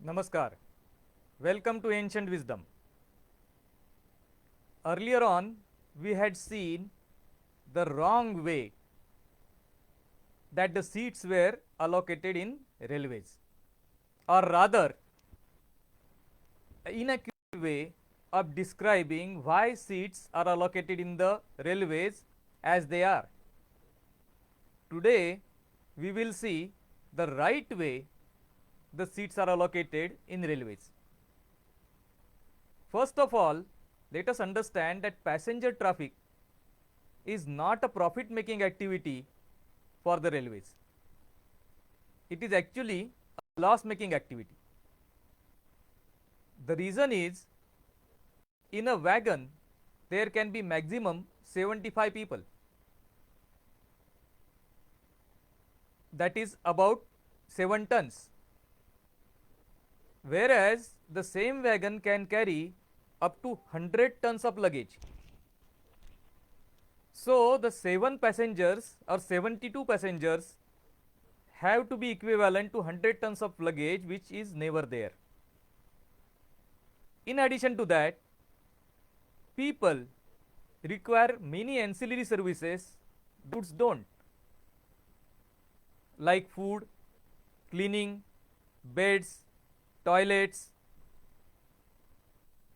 Namaskar. Welcome to Ancient Wisdom. Earlier on, we had seen the wrong way that the seats were allocated in railways, or rather, inaccurate way of describing why seats are allocated in the railways as they are. Today, we will see the right way the seats are allocated in railways. First of all, let us understand that passenger traffic is not a profit making activity for the railways. It is actually a loss making activity. The reason is, in a wagon there can be maximum 75 people, that is about 7 tons, whereas the same wagon can carry up to 100 tons of luggage. So, the 7 passengers or 72 passengers have to be equivalent to 100 tons of luggage, which is never there. In addition to that, people require many ancillary services goods don't, like food, cleaning, beds, toilets,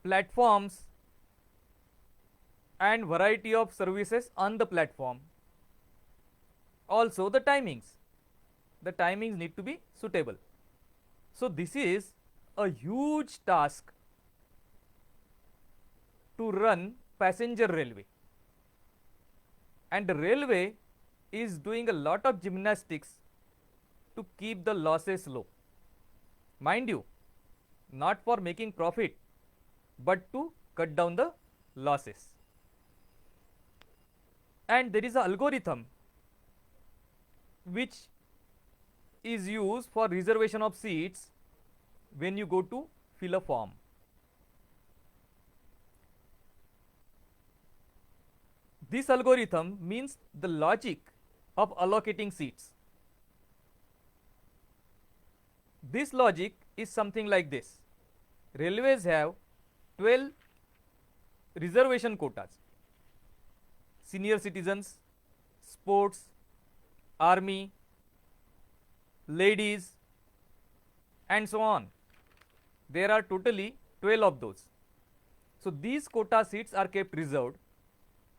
platforms, and variety of services on the platform. Also the timings need to be suitable. So this is a huge task to run passenger railway, and the railway is doing a lot of gymnastics to keep the losses low. Mind you, not for making profit, but to cut down the losses. And there is an algorithm which is used for reservation of seats when you go to fill a form. This algorithm means the logic of allocating seats. This logic is something like this. Railways have 12 reservation quotas: senior citizens, sports, army, ladies, and so on. There are totally 12 of those. So these quota seats are kept reserved.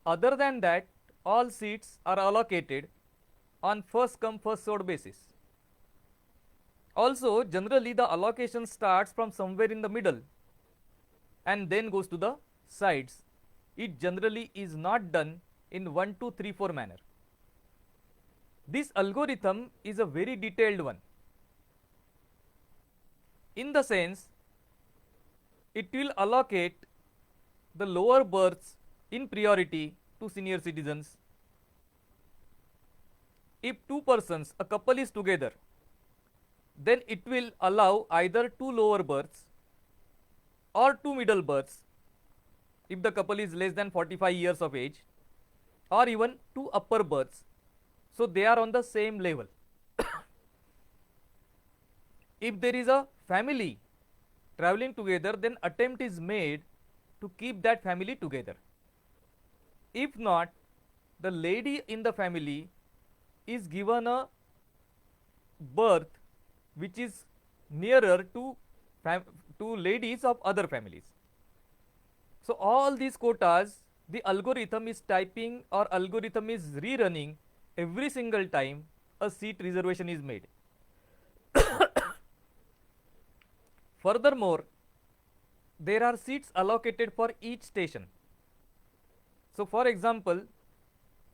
Other than that, all seats are allocated on first come first served basis. Also, generally the allocation starts from somewhere in the middle and then goes to the sides. It generally is not done in 1, 2, 3, 4 manner. This algorithm is a very detailed one, in the sense it will allocate the lower berths in priority to senior citizens. If 2 persons, a couple is together, then it will allow either 2 lower berths or 2 middle berths if the couple is less than 45 years of age, or even 2 upper berths, so they are on the same level. If there is a family traveling together, then attempt is made to keep that family together. If not, the lady in the family is given a berth which is nearer to ladies of other families. So all these quotas, the algorithm is typing or algorithm is rerunning every single time a seat reservation is made. Furthermore, there are seats allocated for each station. So for example,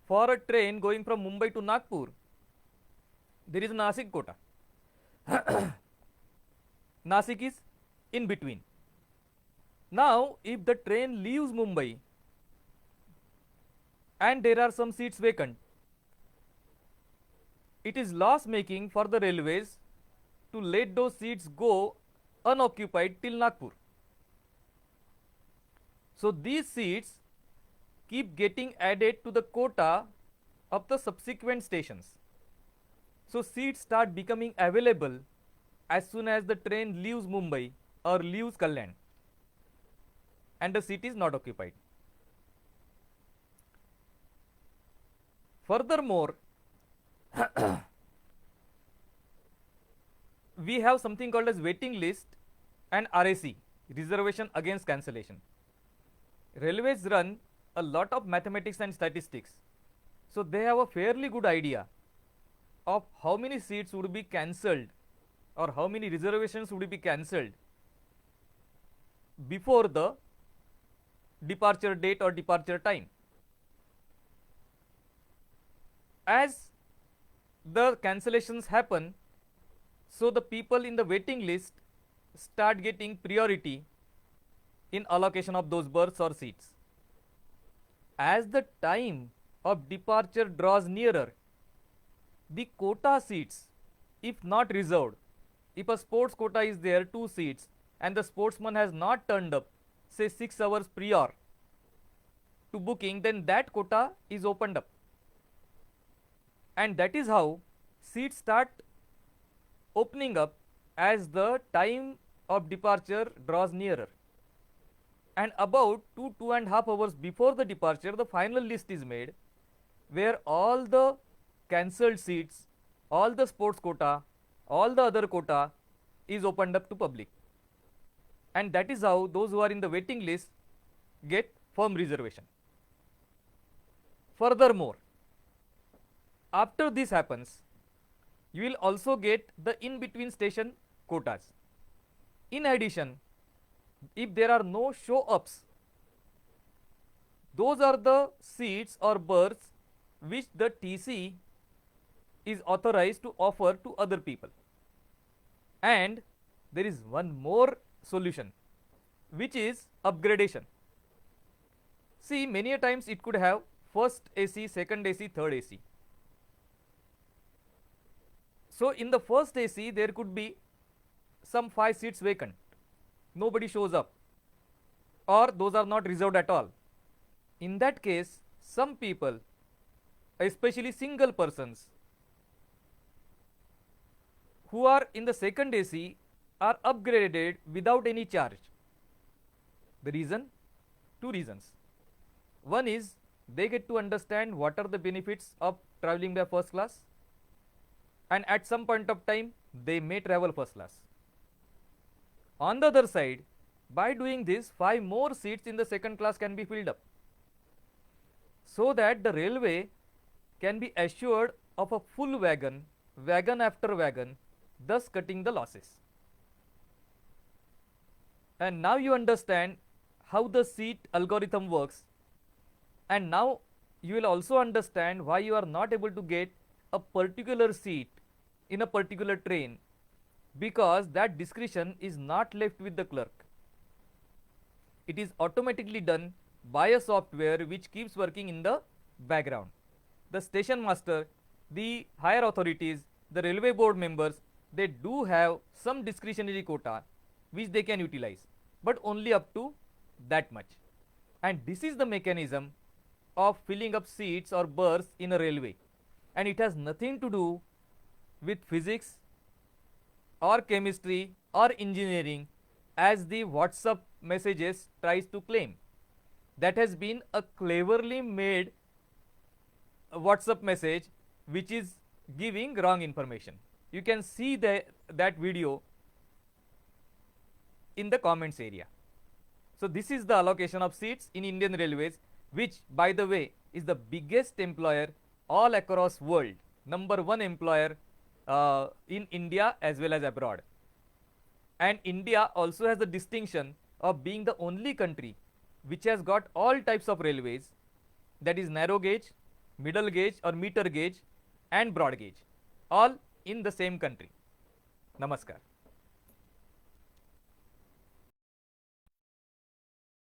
for a train going from Mumbai to Nagpur, there is a Nasik quota. Nasik is in between. Now, if the train leaves Mumbai and there are some seats vacant, it is loss making for the railways to let those seats go unoccupied till Nagpur. So these seats keep getting added to the quota of the subsequent stations. So seats start becoming available as soon as the train leaves Mumbai or leaves Kalyan and the seat is not occupied. Furthermore, we have something called as waiting list and RAC, reservation against cancellation. Railways run a lot of mathematics and statistics, so they have a fairly good idea of how many seats would be cancelled or how many reservations would be cancelled before the departure date or departure time. As the cancellations happen, so the people in the waiting list start getting priority in allocation of those berths or seats. As the time of departure draws nearer, the quota seats, if not reserved, if a sports quota is there, 2 seats, and the sportsman has not turned up, say 6 hours prior to booking, then that quota is opened up. And that is how seats start opening up as the time of departure draws nearer. And about 2.5 hours before the departure, the final list is made where all the cancelled seats, all the sports quota, all the other quota is opened up to public. And that is how those who are in the waiting list get firm reservation. Furthermore, after this happens, you will also get the in-between station quotas. In addition, if there are no show-ups, those are the seats or berths which the TC is authorized to offer to other people. And there is one more solution, which is upgradation. See, many a times it could have first AC, second AC, third AC. So in the first AC, there could be some 5 seats vacant. Nobody shows up, or those are not reserved at all. In that case, some people, especially single persons, who are in the second AC are upgraded without any charge. The reason? 2 reasons. One is they get to understand what are the benefits of traveling by first class, and at some point of time they may travel first class. On the other side, by doing this, 5 more seats in the second class can be filled up, so that the railway can be assured of a full wagon, wagon after wagon, thus cutting the losses. And now you understand how the seat algorithm works, and now you will also understand why you are not able to get a particular seat in a particular train, because that discretion is not left with the clerk. It is automatically done by a software which keeps working in the background. The station master, the higher authorities, the railway board members, they do have some discretionary quota which they can utilize, but only up to that much. And this is the mechanism of filling up seats or berths in a railway, and it has nothing to do with physics or chemistry or engineering, as the WhatsApp messages tries to claim. That has been a cleverly made WhatsApp message which is giving wrong information. You can see that video in the comments area. So this is the allocation of seats in Indian Railways, which by the way is the biggest employer all across world, number 1 employer in India as well as abroad. And India also has the distinction of being the only country which has got all types of railways, that is narrow gauge, middle gauge or meter gauge and broad gauge, all in the same country. Namaskar.